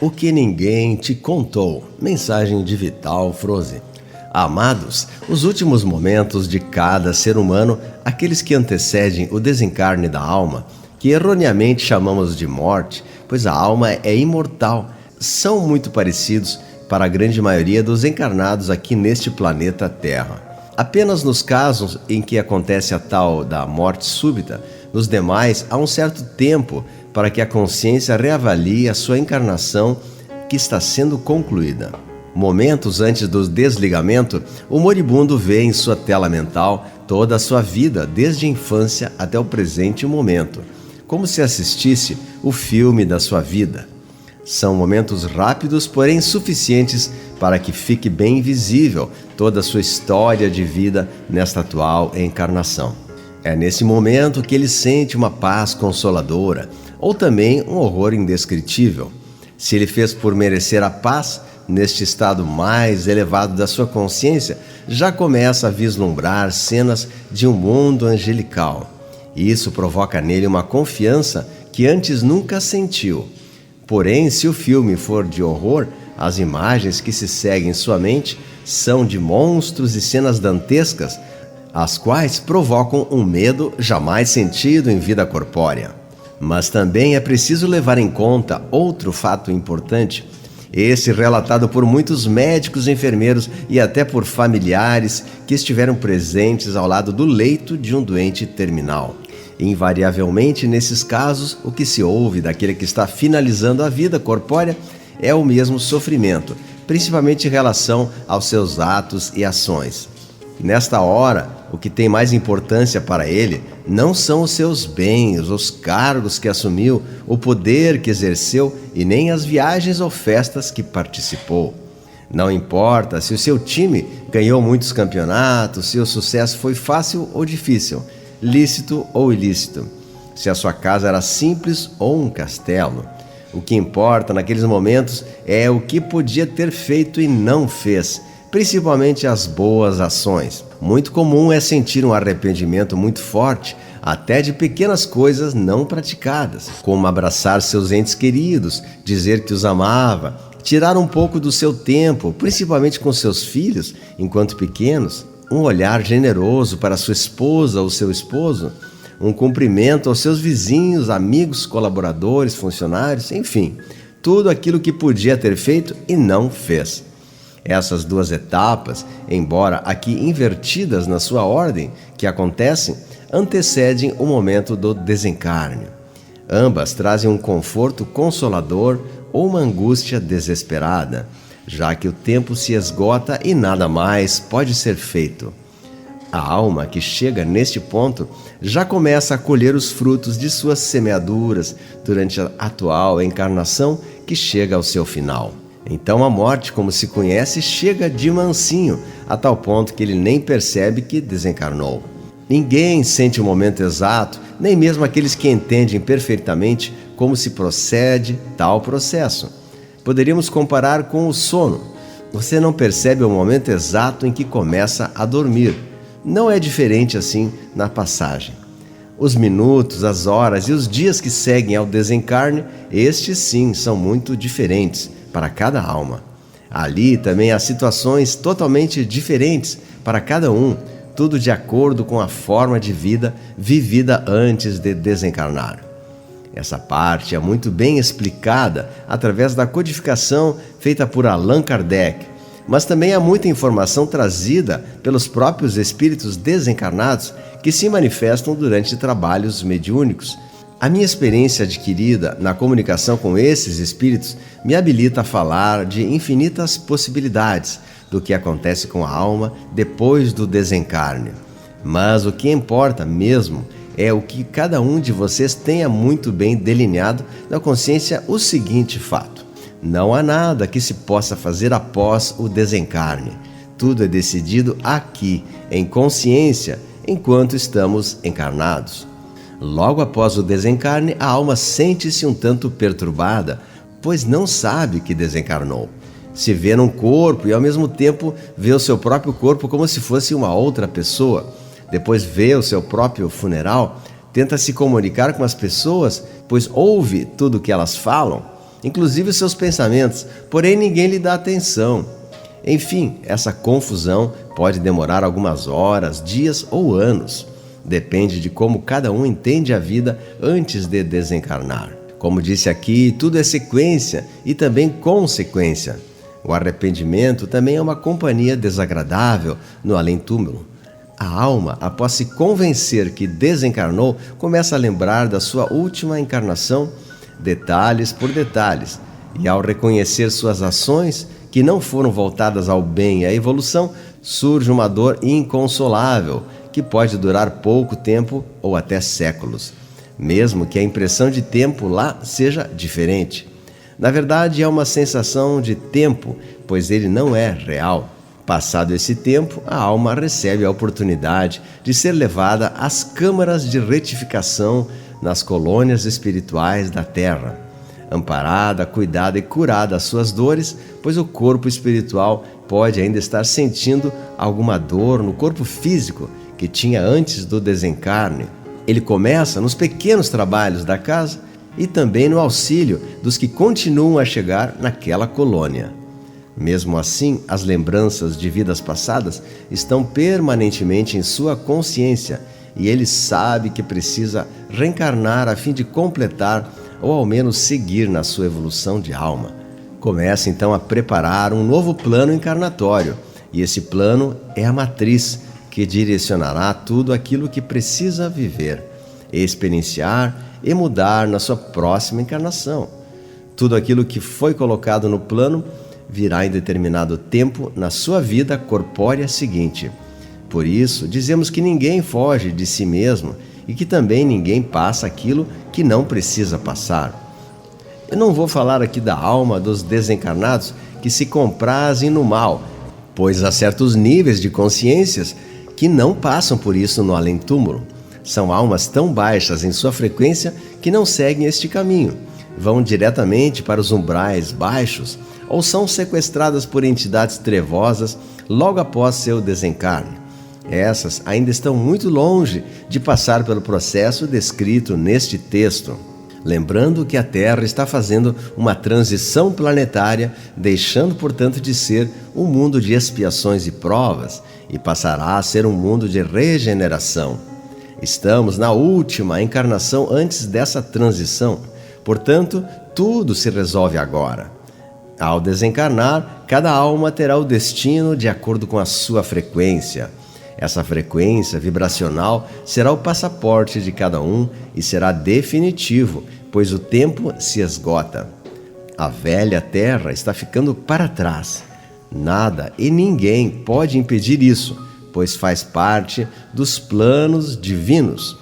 O que ninguém te contou. Mensagem de Vital Froze. Amados, os últimos momentos de cada ser humano, aqueles que antecedem o desencarne da alma, que erroneamente chamamos de morte, pois a alma é imortal, são muito parecidos para a grande maioria dos encarnados aqui neste planeta Terra. Apenas nos casos em que acontece a tal da morte súbita, nos demais há um certo tempo para que a consciência reavalie a sua encarnação que está sendo concluída. Momentos antes do desligamento, o moribundo vê em sua tela mental toda a sua vida, desde a infância até o presente momento, como se assistisse o filme da sua vida. São momentos rápidos, porém suficientes para que fique bem visível toda a sua história de vida nesta atual encarnação. É nesse momento que ele sente uma paz consoladora, ou também um horror indescritível. Se ele fez por merecer a paz, neste estado mais elevado da sua consciência, já começa a vislumbrar cenas de um mundo angelical. E isso provoca nele uma confiança que antes nunca sentiu. Porém, se o filme for de horror, as imagens que se seguem em sua mente são de monstros e cenas dantescas, as quais provocam um medo jamais sentido em vida corpórea. Mas também é preciso levar em conta outro fato importante, esse relatado por muitos médicos, enfermeiros e até por familiares que estiveram presentes ao lado do leito de um doente terminal. Invariavelmente, nesses casos, o que se ouve daquele que está finalizando a vida corpórea é o mesmo sofrimento, principalmente em relação aos seus atos e ações. Nesta hora, o que tem mais importância para ele não são os seus bens, os cargos que assumiu, o poder que exerceu e nem as viagens ou festas que participou. Não importa se o seu time ganhou muitos campeonatos, se o sucesso foi fácil ou difícil, lícito ou ilícito, se a sua casa era simples ou um castelo. O que importa naqueles momentos é o que podia ter feito e não fez, principalmente as boas ações. Muito comum é sentir um arrependimento muito forte, até de pequenas coisas não praticadas, como abraçar seus entes queridos, dizer que os amava, tirar um pouco do seu tempo, principalmente com seus filhos, enquanto pequenos, um olhar generoso para sua esposa ou seu esposo, um cumprimento aos seus vizinhos, amigos, colaboradores, funcionários, enfim, tudo aquilo que podia ter feito e não fez. Essas duas etapas, embora aqui invertidas na sua ordem que acontecem, antecedem o momento do desencarne. Ambas trazem um conforto consolador ou uma angústia desesperada, já que o tempo se esgota e nada mais pode ser feito. A alma que chega neste ponto já começa a colher os frutos de suas semeaduras durante a atual encarnação que chega ao seu final. Então a morte, como se conhece, chega de mansinho, a tal ponto que ele nem percebe que desencarnou. Ninguém sente o momento exato, nem mesmo aqueles que entendem perfeitamente como se procede tal processo. Poderíamos comparar com o sono. Você não percebe o momento exato em que começa a dormir. Não é diferente assim na passagem. Os minutos, as horas e os dias que seguem ao desencarne, estes sim são muito diferentes para cada alma. Ali também há situações totalmente diferentes para cada um, tudo de acordo com a forma de vida vivida antes de desencarnar. Essa parte é muito bem explicada através da codificação feita por Allan Kardec, mas também há muita informação trazida pelos próprios espíritos desencarnados que se manifestam durante trabalhos mediúnicos. A minha experiência adquirida na comunicação com esses espíritos me habilita a falar de infinitas possibilidades do que acontece com a alma depois do desencarne. Mas o que importa mesmo é o que cada um de vocês tenha muito bem delineado na consciência o seguinte fato: não há nada que se possa fazer após o desencarne. Tudo é decidido aqui, em consciência, enquanto estamos encarnados. Logo após o desencarne, a alma sente-se um tanto perturbada, pois não sabe que desencarnou. Se vê num corpo e ao mesmo tempo vê o seu próprio corpo como se fosse uma outra pessoa. Depois vê o seu próprio funeral, tenta se comunicar com as pessoas, pois ouve tudo o que elas falam. inclusive os seus pensamentos, porém ninguém lhe dá atenção. Enfim, essa confusão pode demorar algumas horas, dias ou anos. Depende de como cada um entende a vida antes de desencarnar. Como disse aqui, tudo é sequência e também consequência. O arrependimento também é uma companhia desagradável no além-túmulo. A alma, após se convencer que desencarnou, começa a lembrar da sua última encarnação, detalhes por detalhes, e ao reconhecer suas ações, que não foram voltadas ao bem e à evolução, surge uma dor inconsolável, que pode durar pouco tempo ou até séculos, mesmo que a impressão de tempo lá seja diferente. Na verdade, é uma sensação de tempo, pois ele não é real. Passado esse tempo, a alma recebe a oportunidade de ser levada às câmaras de retificação nas colônias espirituais da Terra. Amparada, cuidada e curada as suas dores, pois o corpo espiritual pode ainda estar sentindo alguma dor no corpo físico que tinha antes do desencarne. Ele começa nos pequenos trabalhos da casa e também no auxílio dos que continuam a chegar naquela colônia. Mesmo assim, as lembranças de vidas passadas estão permanentemente em sua consciência e ele sabe que precisa reencarnar a fim de completar ou ao menos seguir na sua evolução de alma. Começa então a preparar um novo plano encarnatório, e esse plano é a matriz que direcionará tudo aquilo que precisa viver, experienciar e mudar na sua próxima encarnação. Tudo aquilo que foi colocado no plano virá em determinado tempo na sua vida corpórea seguinte. Por isso, dizemos que ninguém foge de si mesmo e que também ninguém passa aquilo que não precisa passar. Eu não vou falar aqui da alma dos desencarnados que se comprazem no mal, pois há certos níveis de consciências que não passam por isso no além-túmulo. São almas tão baixas em sua frequência que não seguem este caminho, vão diretamente para os umbrais baixos ou são sequestradas por entidades trevosas logo após seu desencarne. Essas ainda estão muito longe de passar pelo processo descrito neste texto. Lembrando que a Terra está fazendo uma transição planetária, deixando, portanto, de ser um mundo de expiações e provas e passará a ser um mundo de regeneração. Estamos na última encarnação antes dessa transição, portanto, tudo se resolve agora. Ao desencarnar, cada alma terá o destino de acordo com a sua frequência. Essa frequência vibracional será o passaporte de cada um e será definitivo, pois o tempo se esgota. A velha Terra está ficando para trás. Nada e ninguém pode impedir isso, pois faz parte dos planos divinos.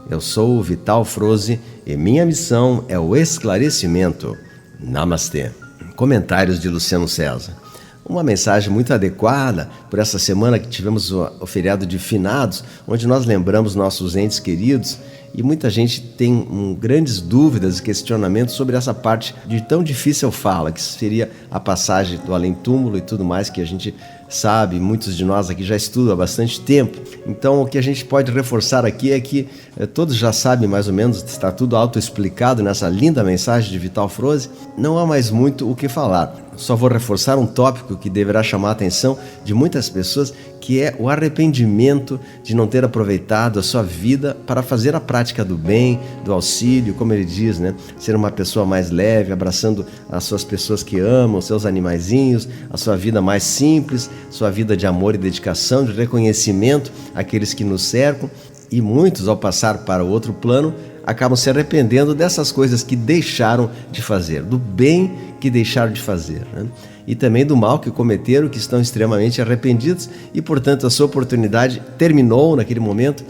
Eu sou o Vital Froze e minha missão é o esclarecimento. Namastê. Comentários de Luciano César. Uma mensagem muito adequada por essa semana que tivemos o feriado de finados, onde nós lembramos nossos entes queridos, e muita gente tem grandes dúvidas e questionamentos sobre essa parte de tão difícil fala, que seria a passagem do além-túmulo e tudo mais, que a gente sabe, muitos de nós aqui já estudam há bastante tempo. Então, o que a gente pode reforçar aqui é que todos já sabem mais ou menos, está tudo autoexplicado nessa linda mensagem de Vital Froze, não há mais muito o que falar. Só vou reforçar um tópico que deverá chamar a atenção de muitas pessoas, que é o arrependimento de não ter aproveitado a sua vida para fazer a prática do bem, do auxílio, como ele diz, né? Ser uma pessoa mais leve, abraçando as suas pessoas que amam, seus animaizinhos, a sua vida mais simples, sua vida de amor e dedicação, de reconhecimento àqueles que nos cercam. E muitos, ao passar para o outro plano, acabam se arrependendo dessas coisas que deixaram de fazer, do bem que deixaram de fazer, né? E também do mal que cometeram, que estão extremamente arrependidos e, portanto, a sua oportunidade terminou naquele momento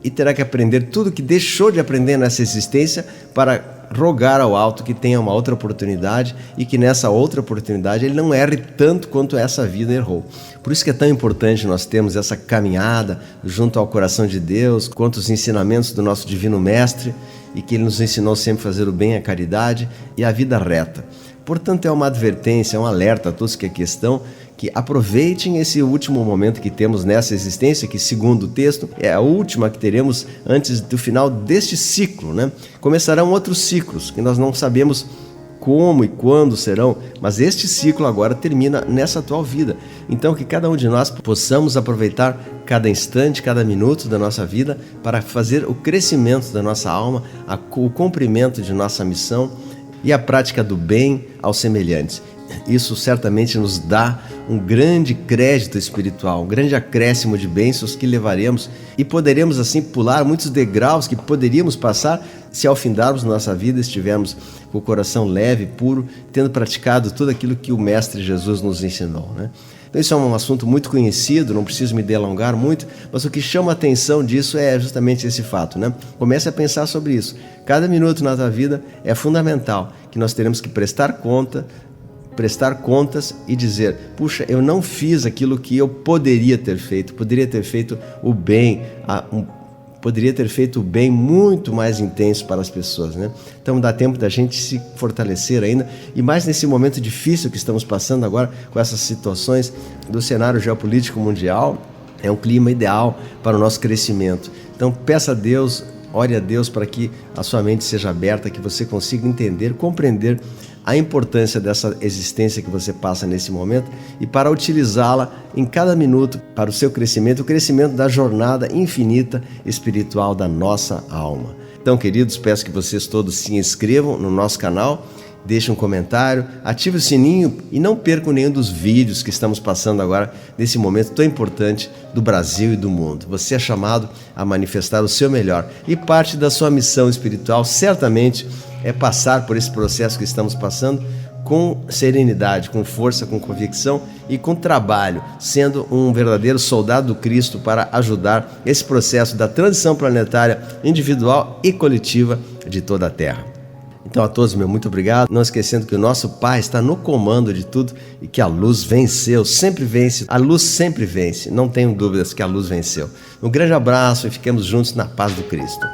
e terá que aprender tudo que deixou de aprender nessa existência para rogar ao alto que tenha uma outra oportunidade e que nessa outra oportunidade ele não erre tanto quanto essa vida errou. Por isso que é tão importante nós termos essa caminhada junto ao coração de Deus, quanto os ensinamentos do nosso Divino Mestre, e que Ele nos ensinou sempre a fazer o bem, a caridade e a vida reta. Portanto, é uma advertência, é um alerta a todos que aqui estão, que aproveitem esse último momento que temos nessa existência, que segundo o texto é a última que teremos antes do final deste ciclo, né? Começarão outros ciclos, que nós não sabemos como e quando serão, mas este ciclo agora termina nessa atual vida. Então que cada um de nós possamos aproveitar cada instante, cada minuto da nossa vida para fazer o crescimento da nossa alma, o cumprimento de nossa missão e a prática do bem aos semelhantes. Isso certamente nos dá um grande crédito espiritual, um grande acréscimo de bênçãos que levaremos e poderemos assim pular muitos degraus que poderíamos passar se ao findarmos nossa vida estivermos com o coração leve, puro, tendo praticado tudo aquilo que o Mestre Jesus nos ensinou, né? Então isso é um assunto muito conhecido, não preciso me delongar muito, mas o que chama a atenção disso é justamente esse fato, né? Comece a pensar sobre isso. Cada minuto na tua vida é fundamental, que nós teremos que prestar contas e dizer, puxa, eu não fiz aquilo que eu poderia ter feito o bem, poderia ter feito o bem muito mais intenso para as pessoas, né? Então dá tempo da gente se fortalecer ainda, e mais nesse momento difícil que estamos passando agora, com essas situações do cenário geopolítico mundial, é um clima ideal para o nosso crescimento. Então peça a Deus, ore a Deus para que a sua mente seja aberta, que você consiga entender, compreender a importância dessa existência que você passa nesse momento e para utilizá-la em cada minuto para o seu crescimento, o crescimento da jornada infinita espiritual da nossa alma. Então, queridos, peço que vocês todos se inscrevam no nosso canal, deixem um comentário, ative o sininho e não percam nenhum dos vídeos que estamos passando agora nesse momento tão importante do Brasil e do mundo. Você é chamado a manifestar o seu melhor e parte da sua missão espiritual certamente é passar por esse processo que estamos passando com serenidade, com força, com convicção e com trabalho, sendo um verdadeiro soldado do Cristo para ajudar esse processo da transição planetária individual e coletiva de toda a Terra. Então a todos, meu muito obrigado, não esquecendo que o nosso Pai está no comando de tudo e que a luz venceu, sempre vence, a luz sempre vence, não tenho dúvidas que a luz venceu. Um grande abraço e fiquemos juntos na paz do Cristo.